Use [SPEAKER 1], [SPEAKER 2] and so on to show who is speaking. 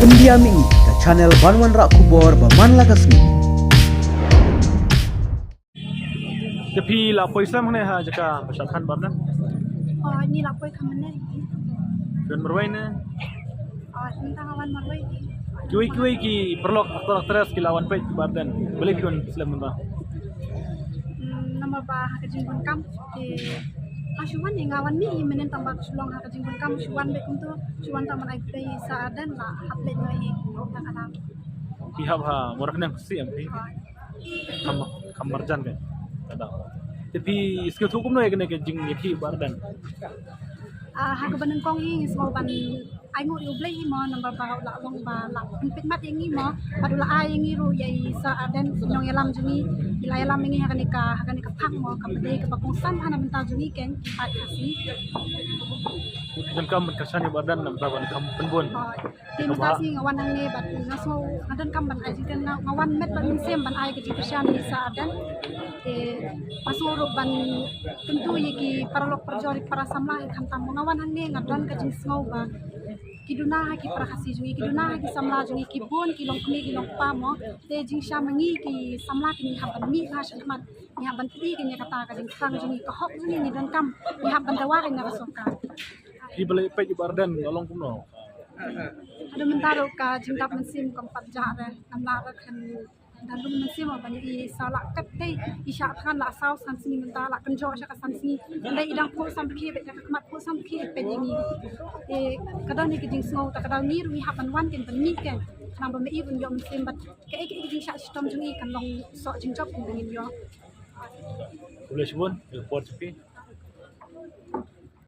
[SPEAKER 1] Pendiami ke channel Banwan Rak Kubor Baman Lakasmi.
[SPEAKER 2] Tapi lapor Islam mana ha jaka masyarakat barna.
[SPEAKER 3] Oh, ini lapor kaman ni.
[SPEAKER 2] Dan berwain
[SPEAKER 3] Oh, tentang awan marwai.
[SPEAKER 2] kiwi ki perlok aktor ki lawan pe bardan. Boleh kun Islam ba.
[SPEAKER 3] Nama bah kejingkun kam. Asyuan yang awan ni menen tambah sulong kejingkun kam syuan bekum tu syuan taman ai pe saadan la haplet ngai tak alam.
[SPEAKER 2] Pihak ha morak nang si am pi. Kamarjan kan. Ada. Tapi skill tu kum no ekne ke jing ki bardan.
[SPEAKER 3] Hak banen kong ini semua ban ai ngut yu blei mo number ba la long ba la pit mat yang ni mo padula ai yang ni ru yai saadan nong yalam jungi ila yalam ini hak ni ka phang mo ka bade ka bakong san hana benta jungi ken pat kasi.
[SPEAKER 2] Jam kam kasani bardan nam baban kam penbon.
[SPEAKER 3] Terima kasih ngawan nang ni bat ngaso ngadan kam ban ai jikan ngawan met ban sem ban ai ke jikan ni saadan pasuro ban tentu yiki paralok perjori para samlah kan tamu ngawan nang ni ngadan ka jing ngau ba kiduna ki para kasi jungi kiduna ki samla jungi ki bon ki long kmi ki long pa mo te jing sha mangi ki samla ki ni haban mi ha shakmat ni haban ti ki ni kata ka jing sang jungi ka hok jungi ni dan kam ni haban dawa ki na rasoka
[SPEAKER 2] Ki boleh pe bardan nolong kum no.
[SPEAKER 3] Ada mentaro ka jingtap mensim keempat jare namla kan dalum mensim apa ni salak kat kai isya kan la saus san sini mentala kenjo sya ka san sini ndai idang pu sam ki be ka kemat pu sam ki pe ni kadang ni kijing snow ta kadang ni ru hapan wan ken ben ni ken nang ba me ibun yo mensim bat ke kijing sya sistem jungi kan long so jingjop ngin yo
[SPEAKER 2] Boleh sebut report sepi.